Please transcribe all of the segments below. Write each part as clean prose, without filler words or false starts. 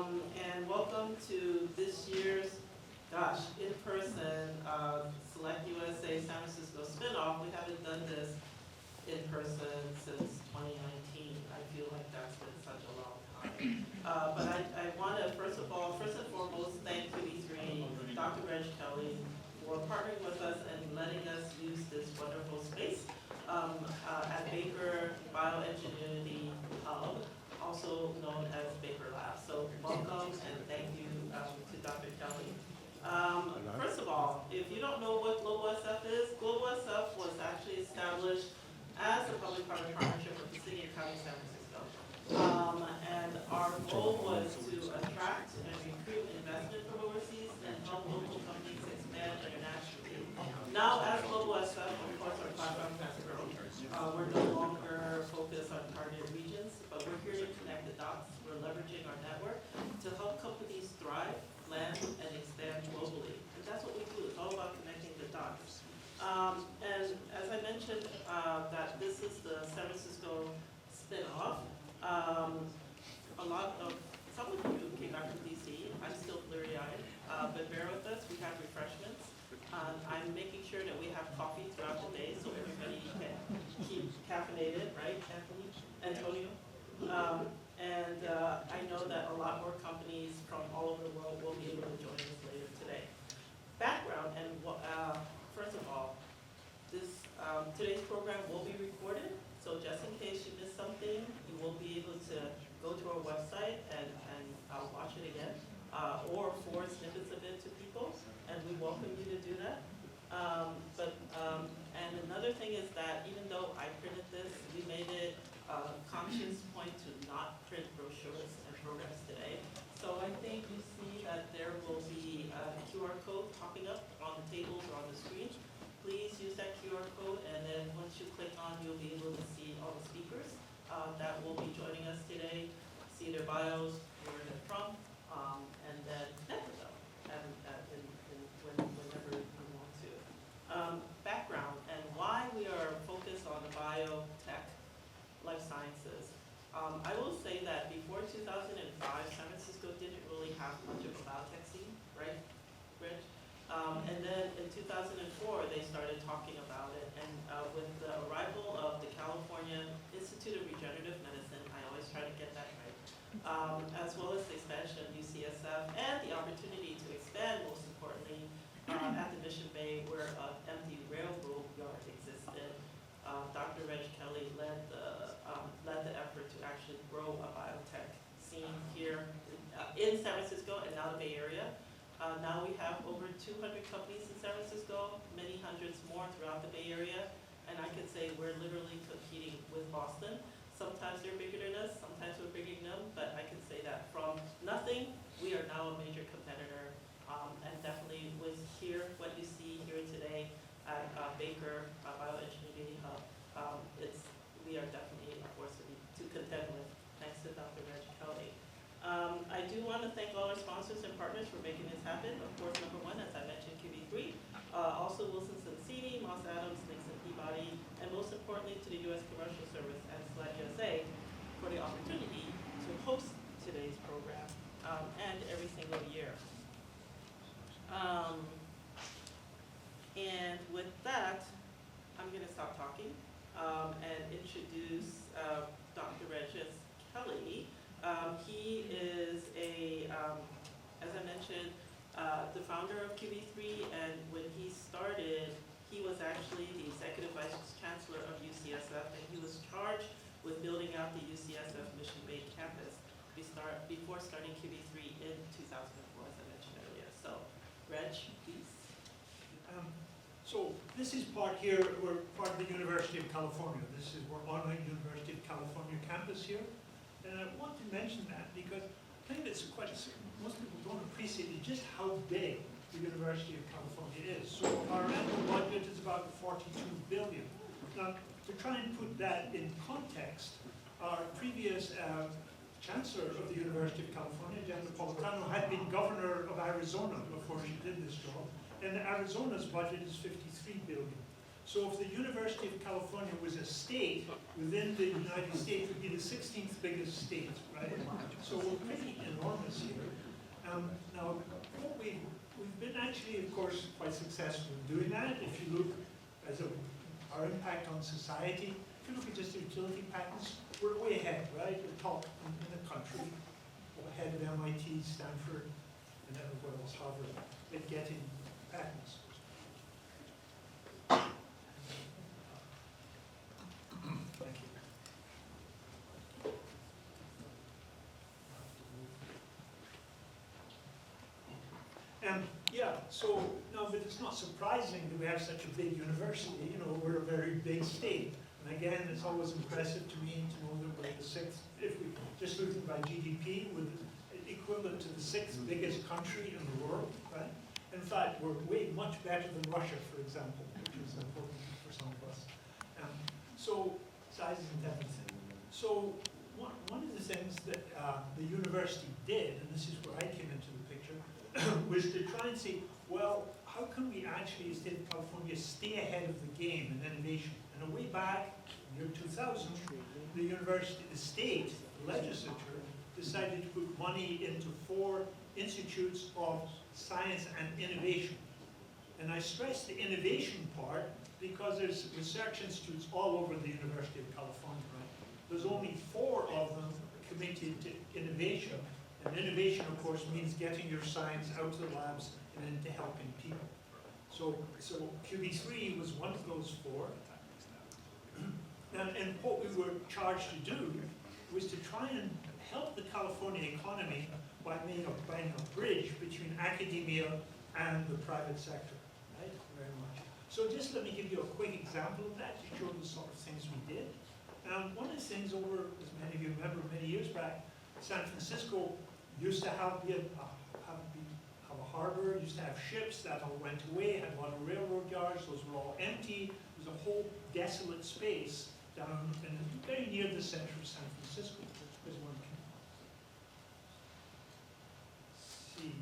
And welcome to this year's, in-person SelectUSA San Francisco Spinoff. We haven't done this in person since 2019. I feel like that's been such a long time. But I want to, first and foremost, thank QB3, Dr. Reg Kelly, for partnering with us and letting us use this wonderful space at Baker Bioengineering Hub, also known as Baker Lab. So welcome and thank you to Dr. Kelly. First of all, if you don't know what GlobalSF is, GlobalSF was actually established as a public-private partnership with the City and County of San Francisco. And our goal was to attract and recruit investment from overseas and help local companies expand internationally. Now, as GlobalSF, of course, our platform has grown. We're no longer focused on targeted regions, but we're here to connect the dots. We're leveraging our network to help companies thrive, land, and expand globally. And that's what we do. It's all about connecting the dots. And as I mentioned, that this is the San Francisco spin-off. Some of you came back from DC. I'm still bleary-eyed, but bear with us. We have refreshments. I'm making sure that we have coffee throughout the day so everybody can keep caffeinated, right, Antonio? I know that a lot more companies from all over the world will be able to join us later today. Background, and first of all, today's program will be recorded, so just in case you missed something, you will be able to go to our website and watch it again, or forward snippets of it to people, and we welcome you to do that. And another thing is that even though I printed this, we made it a conscious point to not print brochures and programs today. So I think you see that there will be a QR code popping up on the tables or on the screen. Please use that QR code, and then once you click on, you'll be able to see all the speakers that will be joining us today, see their bios, where they're from, and then connect with them whenever you want to. Background and why we are focused on the biotech life sciences. I will say that before 2005, San Francisco didn't really have much of a biotech scene, right, Rich? And then in 2004, they started talking about it. And with the arrival of the California Institute of Regenerative Medicine, I always try to get that right, as well as the expansion of UCSF and the opportunity to expand, most importantly, at the Mission Bay, where an empty railroad yard existed. Dr. Reg Kelly led the effort to actually grow a biotech scene here in San Francisco and now the Bay Area. Now we have over 200 companies in San Francisco, many hundreds more throughout the Bay Area, and I can say we're literally competing with Boston. Sometimes they're bigger than us, sometimes we're bigger than them, but I can say that from nothing, we are now a major competitor, and definitely with what you see here today at Baker Bioengineering Hub, we are definitely a force to contend with, thanks to Dr. Reg Kelly. I do want to thank all our sponsors and partners for making this happen. Of course, number one, as I mentioned, QB3, also Wilson Sonsini, Moss Adams, Nixon Peabody, and most importantly to the U.S. Commercial Service and SelectUSA for the opportunity to host today's program and every single year. And with that, I'm going to stop talking and introduce Dr. Reg Kelly. He is as I mentioned, the founder of QB3, and when he started, he was actually the Executive Vice Chancellor of UCSF, and he was charged with building out the UCSF Mission Bay campus before starting QB3 in 2004, as I mentioned earlier. So, Reg, please. So this is part here, we're part of the University of California. We're honoring University of California campus here. And I want to mention that because I think it's most people don't appreciate just how big the University of California is. So our annual budget is about $42 billion. Now, to try and put that in context, our previous Chancellor of the University of California, Jan Napolitano, had been governor of Arizona before she did this job. And Arizona's budget is $53 billion. So if the University of California was a state within the United States, it would be the 16th biggest state, right? So we're pretty enormous here. Now, what we've been actually, of course, quite successful in doing that. If you look as our impact on society, if you look at just the utility patents, we're way ahead, right? We're top in the country. We're ahead of MIT, Stanford, and everywhere else, Harvard, at getting patents. Thank you. Yeah, so no, but it's not surprising that we have such a big university. You know, we're a very big state. And again, it's always impressive to me to know that we're the sixth, if we just looking by GDP, we're equivalent to the sixth biggest country in the world, right? In fact, we're way much better than Russia, for example, which is important for some of us. So size isn't everything. So one of the things that the university did, and this is where I came into the picture, was to try and say, well, how can we actually, as the state of California, stay ahead of the game in innovation? And way back in the year 2000, the university, the state legislature decided to put money into 4 institutes of science and innovation. And I stress the innovation part because there's research institutes all over the University of California, right? There's only 4 of them committed to innovation. And innovation, of course, means getting your science out of the labs and into helping people. So QB3 was one of those 4. And what we were charged to do was to try and help the California economy by being a bridge between academia and the private sector, right? Very much. So just let me give you a quick example of that to show the sort of things we did. One of the things over, as many of you remember, many years back, San Francisco used to have a harbor, used to have ships, that all went away, had a lot of railroad yards, those were all empty. There was a whole desolate space down in very near the center of San Francisco, as one can see.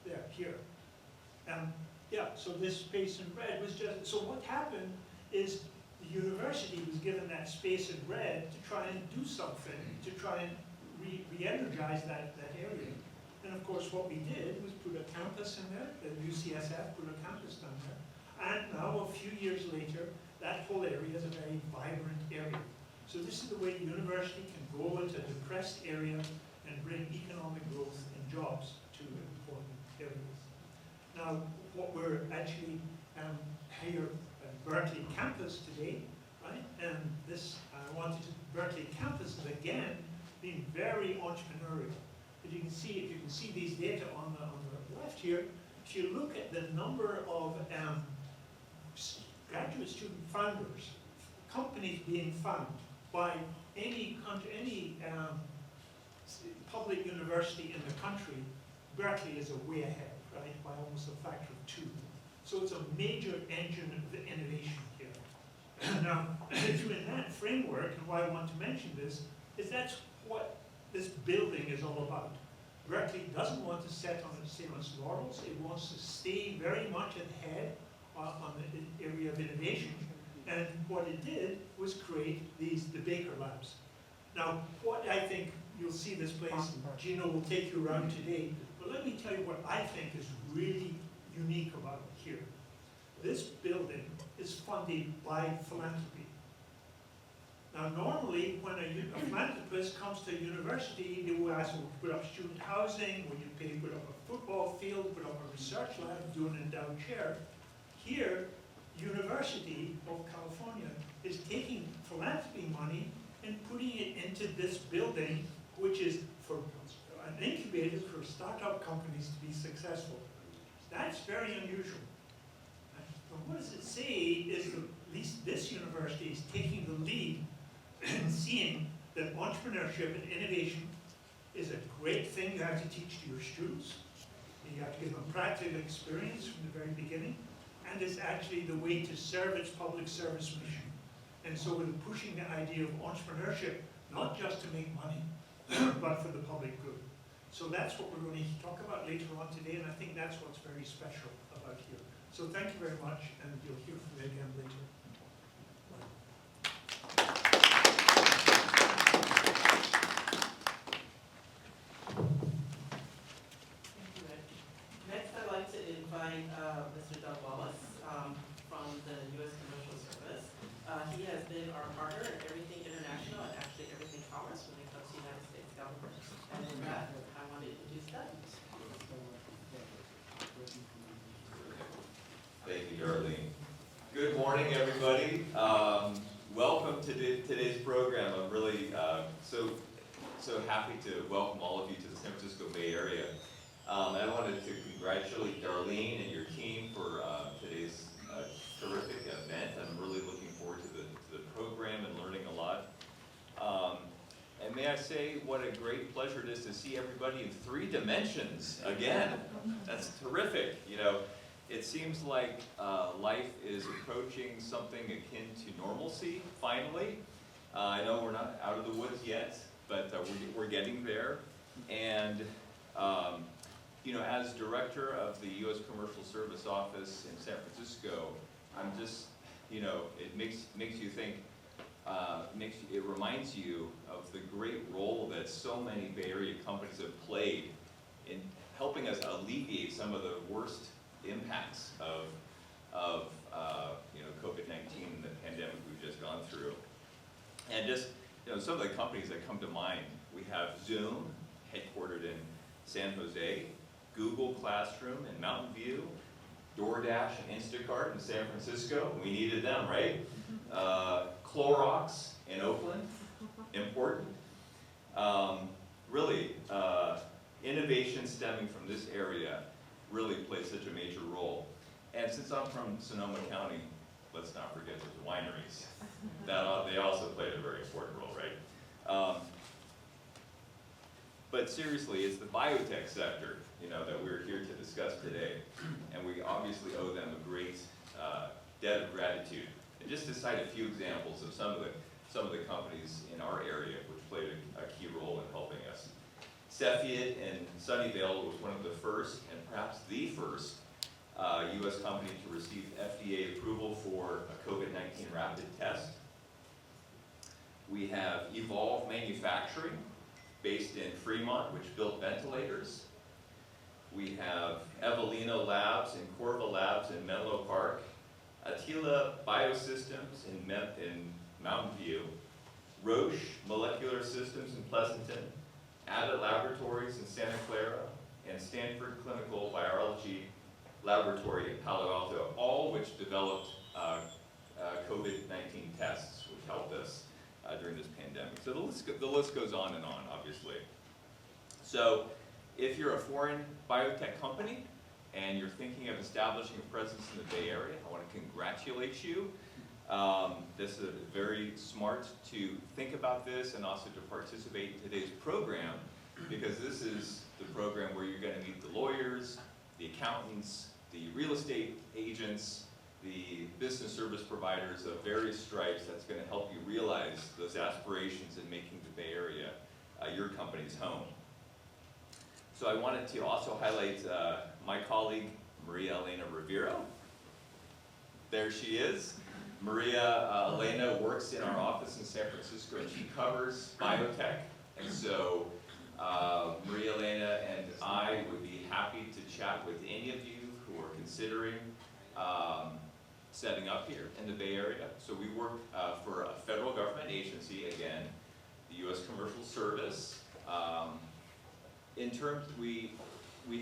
There, here. Yeah, so this space in red was just, so what happened is the university was given that space in red to try and do something, to try and re-energize that area. And of course what we did was put a campus in there, the UCSF put a campus down there. And now a few years later, that whole area is a very vibrant area. So this is the way the university can go into a depressed area and bring economic growth and jobs to important areas. Now, what we're actually here at Berkeley campus today, right? And this, Berkeley campus is again being very entrepreneurial. As you can see, if you can see these data on the left here, if you look at the number of graduate student founders, companies being founded by any country, any public university in the country, Berkeley is a way ahead, right, by almost a factor of 2. So it's a major engine of the innovation here. Now, in that framework, and why I want to mention this, is that's what this building is all about. Berkeley doesn't want to stay on its laurels. It wants to stay very much ahead on the area of innovation. And what it did was create the Baker Labs. Now, what I think, you'll see this place, and Gino will take you around today, but let me tell you what I think is really unique about it here. This building is funded by philanthropy. Now, normally, when a philanthropist comes to a university, they will ask, will you put up student housing, will you put up a football field, put up a research lab, do an endowed chair. Here, University of California is taking philanthropy money and putting it into this building, which is for an incubator for startup companies to be successful. That's very unusual. And what does it say is that at least this university is taking the lead in seeing that entrepreneurship and innovation is a great thing you have to teach to your students. You have to give them practical experience from the very beginning. And it's actually the way to serve its public service mission. And so we're pushing the idea of entrepreneurship, not just to make money, but for the public good. So that's what we're going to talk about later on today, and I think that's what's very special about here. So thank you very much, and you'll hear from me again later. Thank you, Rick. Next, I'd like to invite Mr. Doug Wallace from the U.S. Commercial Service. He has been our partner in Everything International and actually Everything Commerce when it comes to United States government. And with that, I want to introduce Doug. Thank you, Darlene. Good morning, everybody. Welcome to today's program. I'm really so happy to welcome all of you to the San Francisco Bay Area. I wanted to congratulate Darlene and your team for today's terrific event. I'm really looking forward to the program and learning a lot. And may I say what a great pleasure it is to see everybody in 3 dimensions again. That's terrific. You know, it seems like life is approaching something akin to normalcy, finally. I know we're not out of the woods yet, but we're getting there. And, you know, as director of the U.S. Commercial Service Office in San Francisco, I'm just, you know, it makes you think, it reminds you of the great role that so many Bay Area companies have played in helping us alleviate some of the worst impacts of you know, COVID-19 and the pandemic we've just gone through. And just, you know, some of the companies that come to mind, we have Zoom, headquartered in San Jose, Google Classroom in Mountain View, DoorDash and Instacart in San Francisco. We needed them, right? Clorox in Oakland, important. Really, innovation stemming from this area really plays such a major role. And since I'm from Sonoma County, let's not forget those wineries. They also played a very important role, right? But seriously, it's the biotech sector, you know, that we're here to discuss today. And we obviously owe them a great debt of gratitude. And just to cite a few examples of some of the companies in our area which played a key role in helping us. Cepheid in Sunnyvale was one of the first, and perhaps the first, U.S. company to receive FDA approval for a COVID-19 rapid test. We have Evolve Manufacturing, based in Fremont, which built ventilators. We have Evelina Labs and Corva Labs in Menlo Park. Attila Biosystems in Mountain View. Roche Molecular Systems in Pleasanton. Abbott Laboratories in Santa Clara, and Stanford Clinical Biology Laboratory in Palo Alto, all which developed COVID-19 tests, which helped us during this pandemic. So the list goes on and on, obviously. So if you're a foreign biotech company and you're thinking of establishing a presence in the Bay Area, I want to congratulate you. This is very smart to think about this and also to participate in today's program, because this is the program where you're going to meet the lawyers, the accountants, the real estate agents, the business service providers of various stripes. That's going to help you realize those aspirations in making the Bay Area your company's home. So I wanted to also highlight my colleague, Maria Elena Rivero. There she is. Maria Elena works in our office in San Francisco, and she covers biotech. And so Maria Elena and I would be happy to chat with any of you who are considering setting up here in the Bay Area. So we work for a federal government agency, again, the U.S. Commercial Service. In terms, we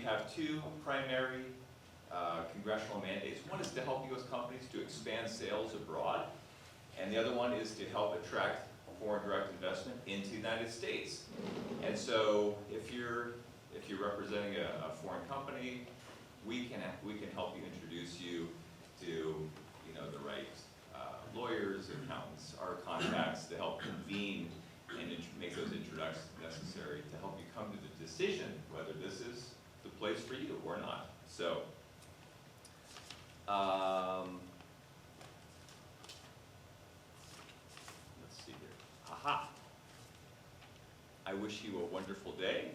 have 2 primary congressional mandates. One is to help U.S. companies to expand sales abroad, and the other one is to help attract foreign direct investment into the United States. And so, if you're representing a foreign company, we can help you introduce you to the right lawyers, accountants, our contacts to help convene and make those introductions necessary to help you come to the decision whether this is the place for you or not. So. Let's see here. Aha! I wish you a wonderful day.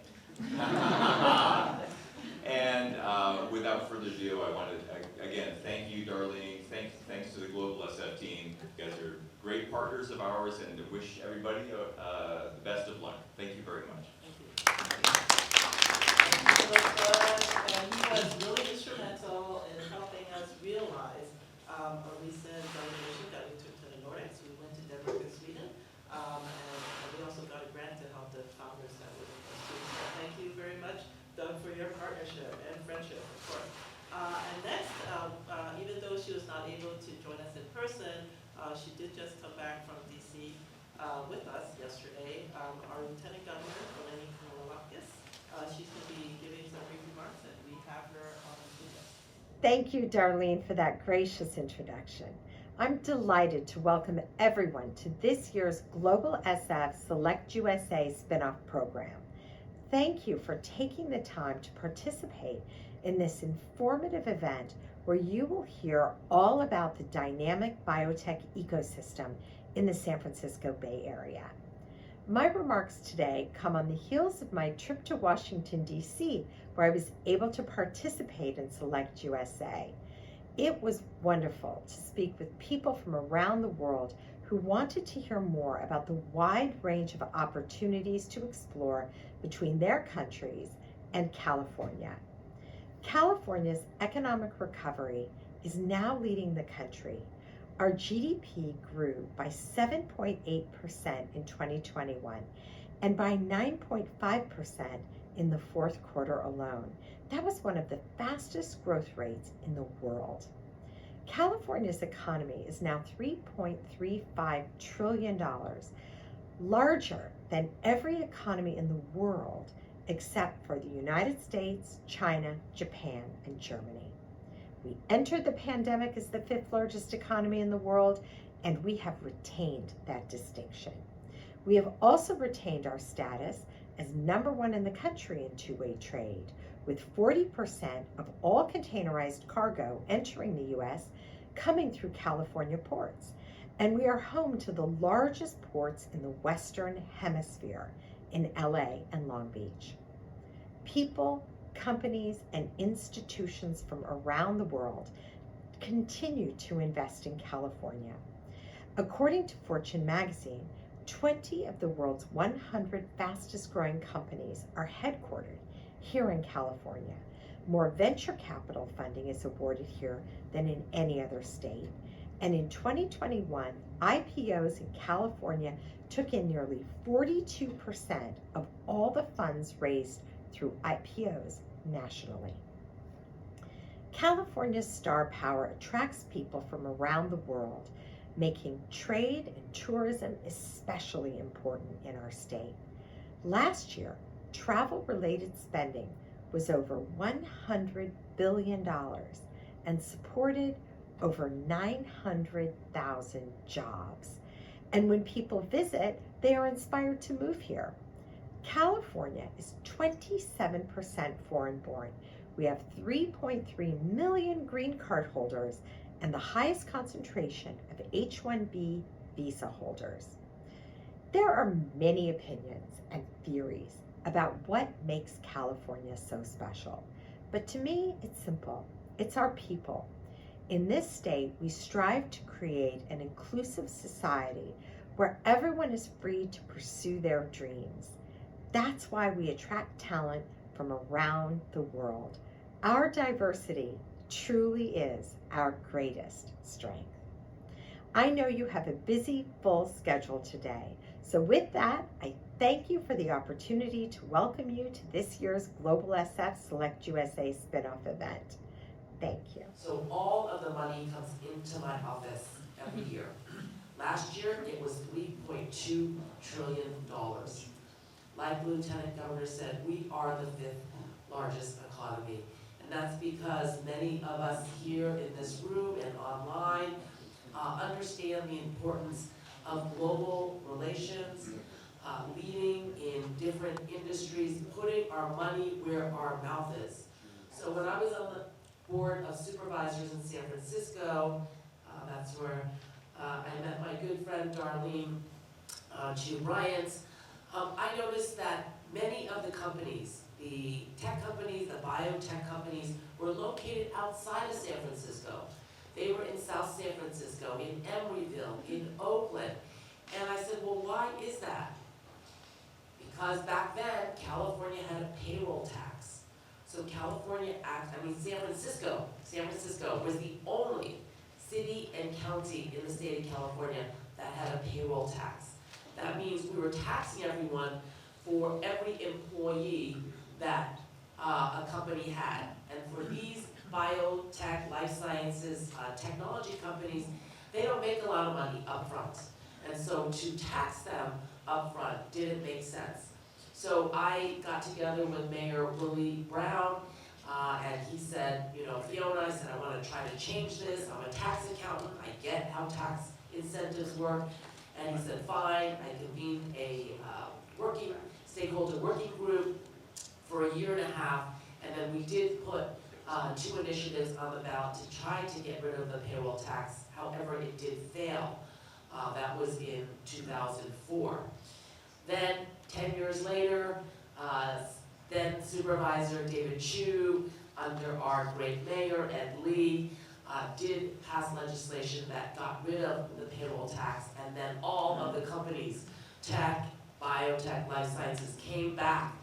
And without further ado, I want to, again, thank you, Darlene. Thanks to the GlobalSF team. You guys are great partners of ours, and to wish everybody the best of luck. Thank you very much. And he was really instrumental in helping us realize a recent delegation that we took to the Nordics. We went to Denmark and Sweden, and we also got a grant to help the founders that were in those students. So thank you very much, Doug, for your partnership and friendship, of course. And next, even though she was not able to join us in person, she did just come back from DC with us yesterday. Our Lieutenant Governor, Eleni Koulakis, she's going to be giving some brief remarks, and we have her on video. Thank you, Darlene, for that gracious introduction. I'm delighted to welcome everyone to this year's GlobalSF SelectUSA Spinoff program. Thank you for taking the time to participate in this informative event where you will hear all about the dynamic biotech ecosystem in the San Francisco Bay Area. My remarks today come on the heels of my trip to Washington, D.C., where I was able to participate in SelectUSA. It was wonderful to speak with people from around the world who wanted to hear more about the wide range of opportunities to explore between their countries and California. California's economic recovery is now leading the country. Our GDP grew by 7.8% in 2021 and by 9.5% in the fourth quarter alone. That was one of the fastest growth rates in the world. California's economy is now $3.35 trillion, larger than every economy in the world except for the United States, China, Japan, and Germany. We entered the pandemic as the fifth largest economy in the world, and we have retained that distinction. We have also retained our status as #1 in the country in two-way trade, with 40% of all containerized cargo entering the U.S. coming through California ports. And we are home to the largest ports in the Western Hemisphere, in LA and Long Beach. People, companies, and institutions from around the world continue to invest in California. According to Fortune magazine, 20 of the world's 100 fastest growing companies are headquartered here in California. More venture capital funding is awarded here than in any other state. And in 2021, IPOs in California took in nearly 42% of all the funds raised through IPOs nationally. California's star power attracts people from around the world, making trade and tourism especially important in our state. Last year, travel-related spending was over $100 billion and supported over 900,000 jobs. And when people visit, they are inspired to move here. California is 27% foreign-born. We have 3.3 million green card holders and the highest concentration of H-1B visa holders. There are many opinions and theories about what makes California so special. But to me, it's simple. It's our people. In this state, we strive to create an inclusive society where everyone is free to pursue their dreams. That's why we attract talent from around the world. Our diversity truly is our greatest strength. I know you have a busy, full schedule today. So with that, I thank you for the opportunity to welcome you to this year's GlobalSF SelectUSA Spinoff event. Thank you. So all of the money comes into my office every year. Last year, it was $3.2 trillion. Like Lieutenant Governor said, we are the fifth largest economy. And that's because many of us here in this room and online understand the importance of global relations, leading in different industries, putting our money where our mouth is. So when I was on the Board of Supervisors in San Francisco, that's where I met my good friend Darlene Bryant. I noticed that many of the companies the tech companies, the biotech companies, were located outside of San Francisco. They were in South San Francisco, in Emeryville, in Oakland. And I said, well, why is that? Because back then, California had a payroll tax. So San Francisco was the only city and county in the state of California that had a payroll tax. That means we were taxing everyone for every employee that a company had. And for these biotech, life sciences, technology companies, they don't make a lot of money up front. And so to tax them up front didn't make sense. So I got together with Mayor Willie Brown, and he said, you know, Fiona, I said, I want to try to change this. I'm a tax accountant. I get how tax incentives work. And he said, fine. I convened a stakeholder working group for a year and a half, and then we did put 2 initiatives on the ballot to try to get rid of the payroll tax. However, it did fail. That was in 2004. Then, 10 years later, then Supervisor David Chu, under our great mayor, Ed Lee, did pass legislation that got rid of the payroll tax, and then all of the companies, tech, biotech, life sciences, came back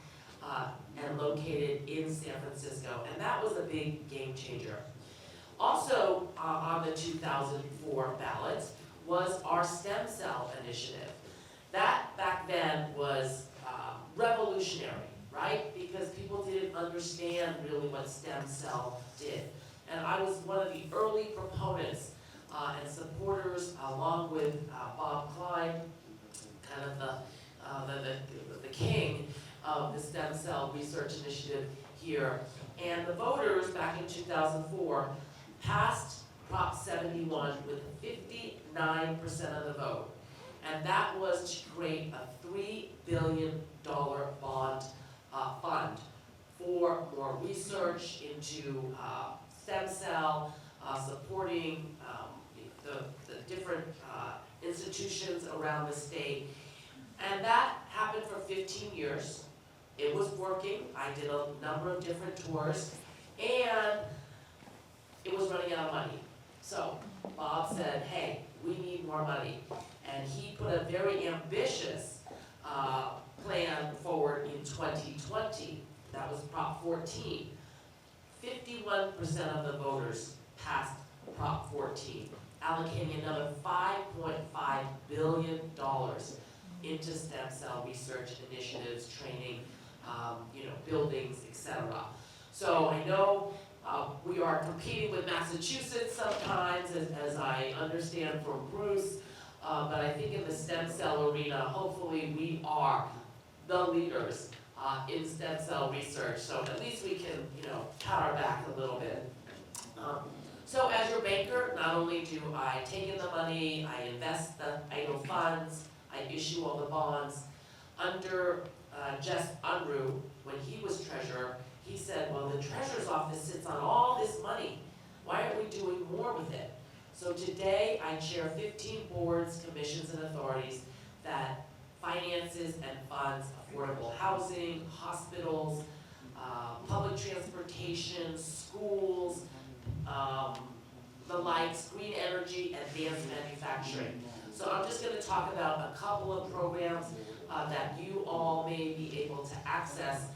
and located in San Francisco, and that was a big game changer. Also on the 2004 ballot was our stem cell initiative. That back then was revolutionary, right? Because people didn't understand really what stem cell did. And I was one of the early proponents and supporters, along with Bob Klein, kind of the king of the stem cell research initiative here. And the voters back in 2004 passed Prop 71 with 59% of the vote. And that was to create a $3 billion bond fund for more research into stem cell, supporting the different institutions around the state. And that happened for 15 years. It was working. I did a number of different tours, and it was running out of money. So Bob said, hey, we need more money. And he put a very ambitious plan forward in 2020. That was Prop 14. 51% of the voters passed Prop 14, allocating another $5.5 billion into stem cell research initiatives, training, buildings, etc. So I know we are competing with Massachusetts sometimes, as I understand from Bruce, but I think in the stem cell arena, hopefully we are the leaders in stem cell research. So at least we can, pat our back a little bit. So as your banker, not only do I take in the money, I invest the idle funds, I issue all the bonds. Under Jess Unruh, when he was treasurer, he said, well, the treasurer's office sits on all this money. Why aren't we doing more with it? So today, I chair 15 boards, commissions, and authorities that finances and funds affordable housing, hospitals, public transportation, schools, the likes, green energy, advanced manufacturing. So I'm just going to talk about a couple of programs that you all may be able to access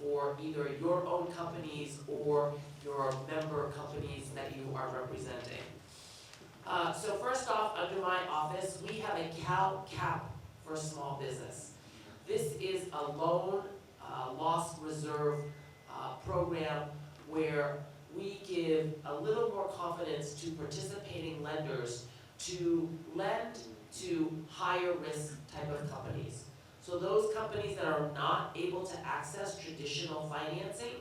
for either your own companies or your member companies that you are representing. So first off, under my office, we have a Cal Cap for small business. This is a loan loss reserve program where we give a little more confidence to participating lenders to lend to higher risk type of companies. So those companies that are not able to access traditional financing,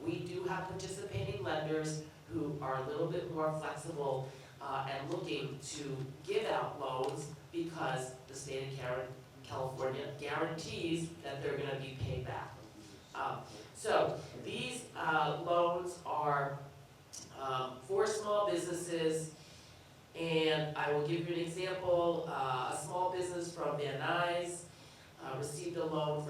we do have participating lenders who are a little bit more flexible and looking to give out loans because the state of California guarantees that they're going to be paid back. So these loans are for small businesses, and I will give you an example. A small business from Van Nuys received a loan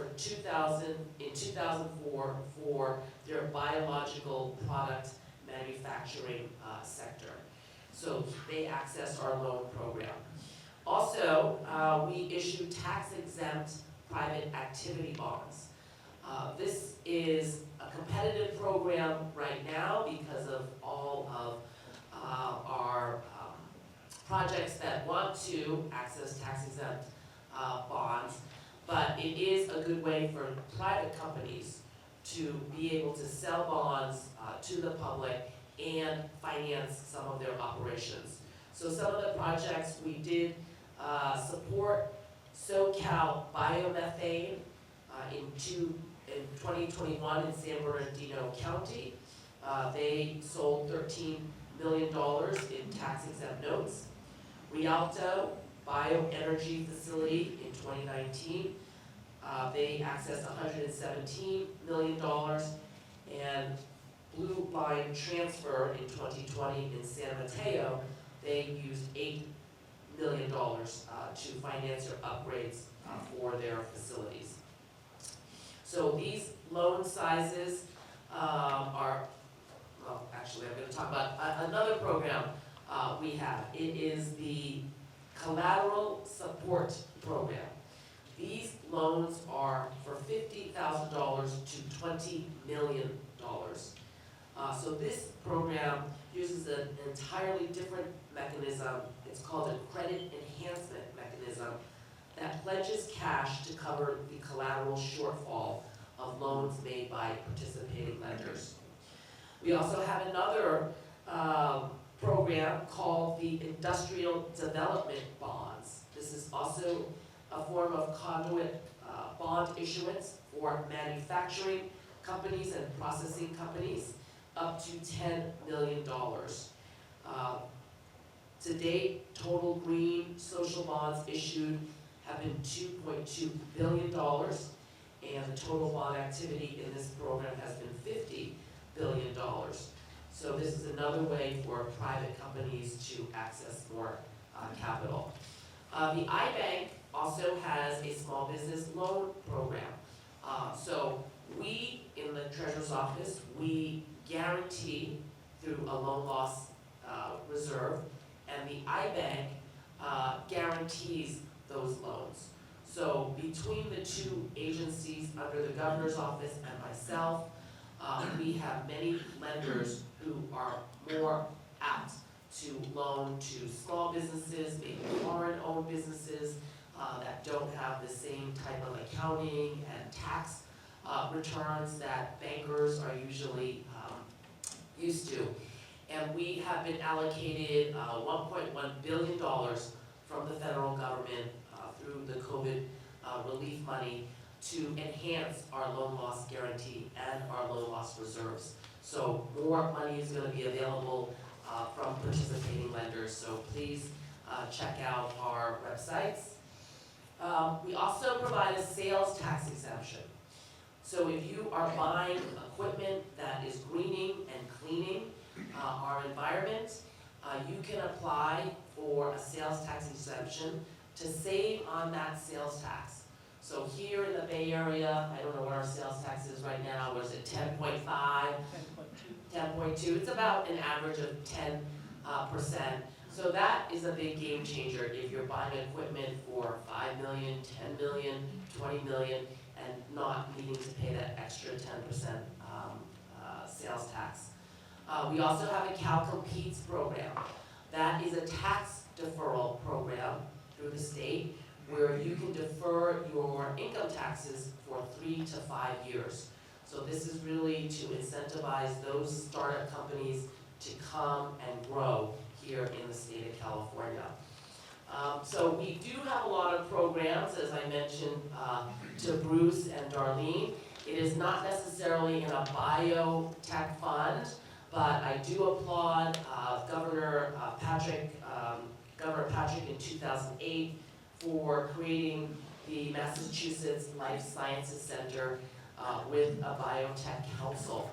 in 2004 for their biological product manufacturing sector. So they accessed our loan program. Also, we issue tax-exempt private activity bonds. This is a competitive program right now because of all of our projects that want to access tax-exempt bonds, but it is a good way for private companies to be able to sell bonds to the public and finance some of their operations. So some of the projects we did support SoCal Biomethane in 2021 in San Bernardino County. They sold $13 million in tax-exempt notes. Rialto Bioenergy Facility in 2019, they accessed $117 million, and Blue Line Transfer in 2020 in San Mateo, they used $8 million to finance their upgrades for their facilities. So these loan sizes are, well, actually I'm going to talk about another program we have. It is the Collateral Support Program. These loans are for $50,000 to $20 million. So this program uses an entirely different mechanism. It's called a credit enhancement mechanism that pledges cash to cover the collateral shortfall of loans made by participating lenders. We also have another program called the Industrial Development Bonds. This is also a form of conduit bond issuance for manufacturing companies and processing companies up to $10 million. To date, total green social bonds issued have been $2.2 billion, and the total bond activity in this program has been $50 billion. So this is another way for private companies to access more capital. The iBank also has a small business loan program. So we, in the Treasurer's Office, we guarantee through a loan loss reserve, and the iBank guarantees those loans. So between the two agencies under the Governor's Office and myself, we have many lenders who are more apt to loan to small businesses, maybe foreign-owned businesses that don't have the same type of accounting and tax returns that bankers are usually used to. And we have been allocated $1.1 billion from the federal government through the COVID relief money to enhance our loan loss guarantee and our loan loss reserves. So more money is going to be available from participating lenders, so please check out our websites. We also provide a sales tax exemption. So if you are buying equipment that is greening and cleaning our environment, you can apply for a sales tax exemption to save on that sales tax. So here in the Bay Area, I don't know what our sales tax is right now, was it 10.5? 10.2, it's about an average of 10%. So that is a big game changer if you're buying equipment for $5 million, $10 million, $20 million, and not needing to pay that extra 10% sales tax. We also have a Cal Competes program. That is a tax deferral program through the state where you can defer your income taxes for 3 to 5 years. So this is really to incentivize those startup companies to come and grow here in the state of California. So we do have a lot of programs, as I mentioned to Bruce and Darlene. It is not necessarily in a biotech fund, but I do applaud Governor Patrick in 2008 for creating the Massachusetts Life Sciences Center with a biotech council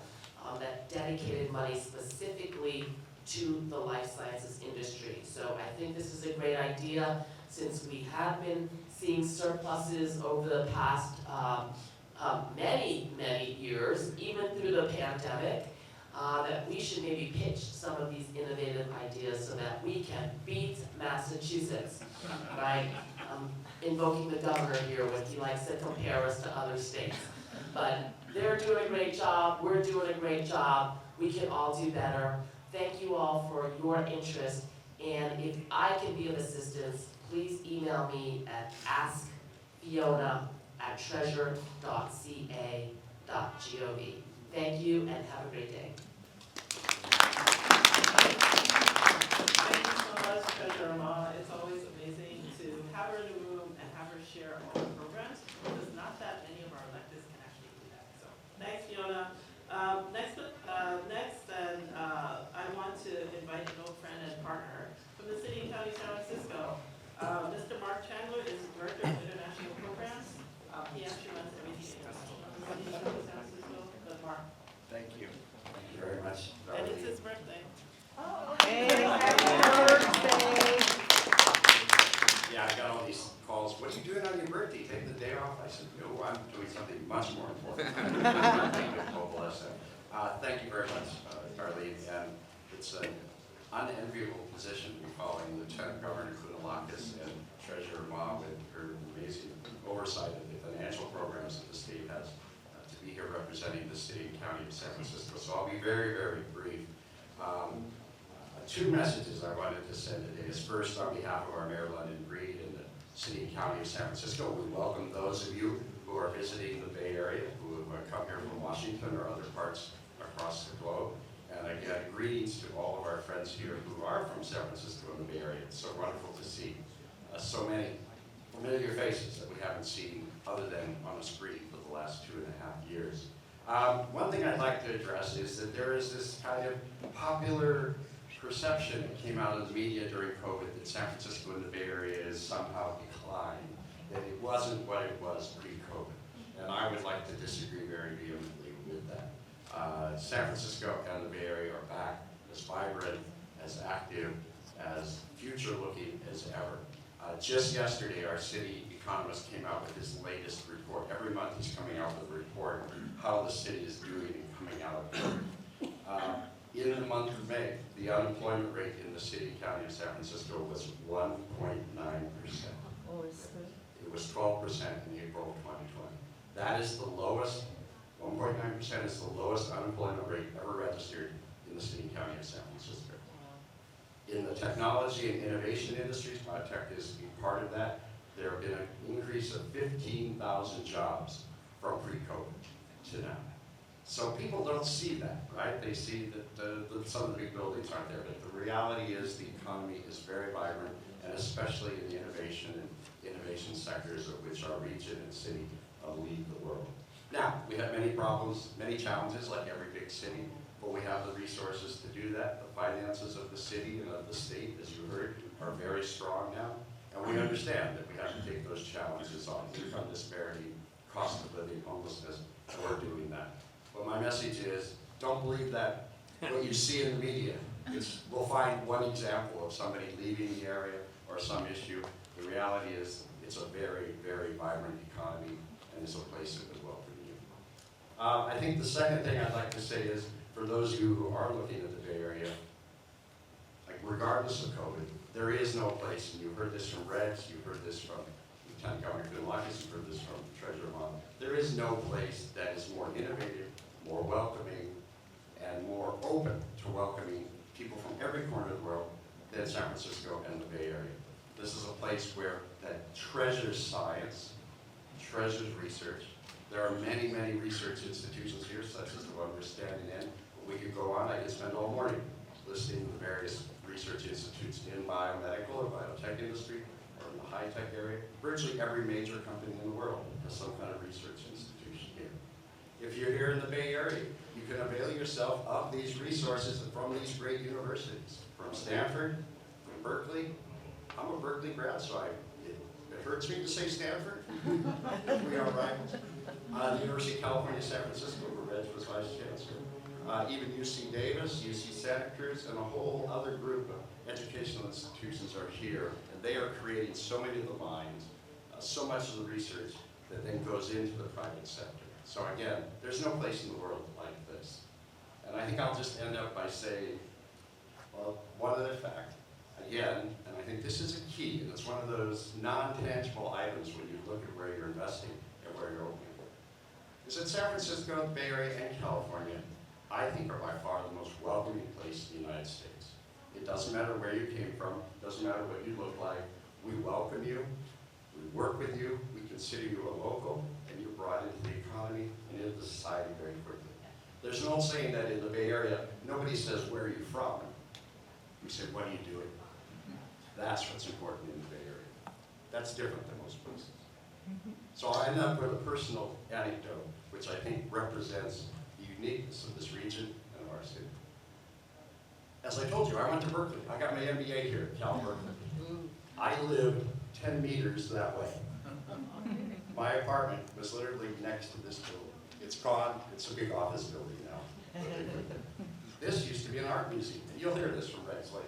that dedicated money specifically to the life sciences industry. So I think this is a great idea since we have been seeing surpluses over the past many, many years, even through the pandemic, that we should maybe pitch some of these innovative ideas so that we can beat Massachusetts, right? Invoking the governor here when he likes to compare us to other states. But they're doing a great job, we're doing a great job, we can all do better. Thank you all for your interest, and if I can be of assistance, please email me at askfiona@treasure.ca.gov. Thank you and have a great day. Thank you so much, Treasurer Ma. It's always amazing to have her in the room and have her share all the programs, because not that many of our electeds can actually do that. So thanks, Fiona. Next, I want to invite an old friend and partner from the City and County of San Francisco. Mr. Mark Chandler is Director of International Programs. He actually runs everything international from the City and County of San Francisco. Good, Mark. Thank you. Thank you very much, And it's Darlene. his birthday. Yeah, I got all these calls. What are you doing on your birthday? Take the day off? I said, no, I'm doing something much more important. With GlobalSF. Thank you very much, Darlene. And it's an unenviable position to be following Lieutenant Governor Kounalakis and Treasurer Ma with her amazing oversight of the financial programs that the state has, to be here representing the city and county of San Francisco. So I'll be very, very brief. Two messages I wanted to send today is first, on behalf of our Mayor London Breed and the City and County of San Francisco, we welcome those of you who are visiting the Bay Area, who have come here from Washington or other parts across the globe. And again, greetings to all of our friends here who are from San Francisco and the Bay Area. It's so wonderful to see so many familiar faces that we haven't seen other than on a screen for the last 2.5 years. One thing I'd like to address is that there is this kind of popular perception that came out of the media during COVID that San Francisco and the Bay Area is somehow declined, that it wasn't what it was pre-COVID. And I would like to disagree very vehemently with that. San Francisco and the Bay Area are back as vibrant, as active, as future-looking as ever. Just yesterday, our city economist came out with his latest report. Every month he's coming out with a report how the city is doing and coming out of COVID. In the month of May, the unemployment rate in the city and county of San Francisco was 1.9%. It was 12% in April of 2020. That is the lowest, 1.9% is the lowest unemployment rate ever registered in the city and county of San Francisco. In the technology and innovation industries, my tech is a part of that, there have been an increase of 15,000 jobs from pre-COVID to now. So people don't see that, right? They see that some of the big buildings aren't there, but the reality is the economy is very vibrant, and especially in the innovation sectors of which our region and city lead the world. Now, we have many problems, many challenges, like every big city, but we have the resources to do that. The finances of the city and of the state, as you heard, are very strong now, and we understand that we have to take those challenges on: income disparity, cost of living, homelessness, and we're doing that. But my message is, don't believe that what you see in the media. We'll find one example of somebody leaving the area or some issue. The reality is, it's a very, very vibrant economy, and it's a place that would welcome you. I think the second thing I'd like to say is, for those of you who are looking at the Bay Area, like regardless of COVID, there is no place, and you heard this from Reds, you heard this from Lieutenant Governor Kounalakis, you heard this from Treasurer Ma, there is no place that is more innovative, more welcoming, and more open to welcoming people from every corner of the world than San Francisco and the Bay Area. This is a place that treasures science, treasures research. There are many, many research institutions here, such as the one we're standing in. We could go on, I could spend all morning listing the various research institutes in biomedical or biotech industry, or in the high-tech area. Virtually every major company in the world has some kind of research institution here. If you're here in the Bay Area, you can avail yourself of these resources from these great universities, from Stanford, from Berkeley. I'm a Berkeley grad, so it hurts me to say Stanford. We are rivals. The University of California, San Francisco, where Reg was vice chancellor. Even UC Davis, UC Santa Cruz, and a whole other group of educational institutions are here, and they are creating so many of the minds so much of the research that then goes into the private sector. So again, there's no place in the world like this. And I think I'll just end up by saying, well, one other fact, again, and I think this is a key, and it's one of those non-tangible items when you look at where you're investing and where you're opening, is that San Francisco, the Bay Area, and California, I think are by far the most welcoming place in the United States. It doesn't matter where you came from, doesn't matter what you look like, we welcome you, we work with you, we consider you a local, and you're brought into the economy and into the society very quickly. There's an old saying that in the Bay Area, nobody says, where are you from? We say, what are you doing? That's what's important in the Bay Area. That's different than most places. So I'll end up with a personal anecdote, which I think represents the uniqueness of this region and of our city. As I told you, I went to Berkeley. I got my MBA here at Cal Berkeley. I lived 10 meters that way. My apartment was literally next to this building. It's gone. It's a big office building now. This used to be an art museum. And you'll hear this from Rex later.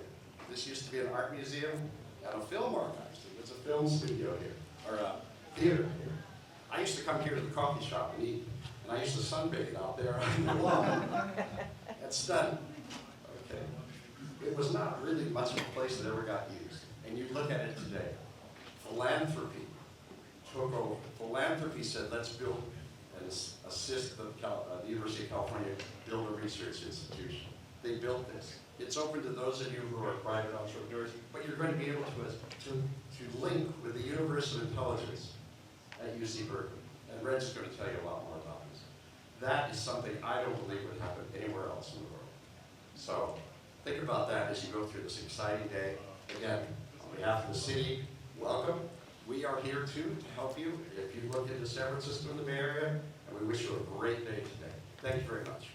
This used to be an art museum and a film archive. There's a film studio here, or a theater here. I used to come here to the coffee shop and eat, and I used to sunbathe out there on the lawn. That's done. Okay. It was not really much of a place that ever got used. And you look at it today. Philanthropy took over. Philanthropy said, let's build and assist the University of California build a research institution. They built this. It's open to those of you who are private entrepreneurs, but you're going to be able to link with the Universe of Intelligence at UC Berkeley. And Red's going to tell you a lot more about this. That is something I don't believe would happen anywhere else in the world. So think about that as you go through this exciting day. Again, on behalf of the city, welcome. We are here too to help you if you look into San Francisco and the Bay Area, and we wish you a great day today. Thank you very much.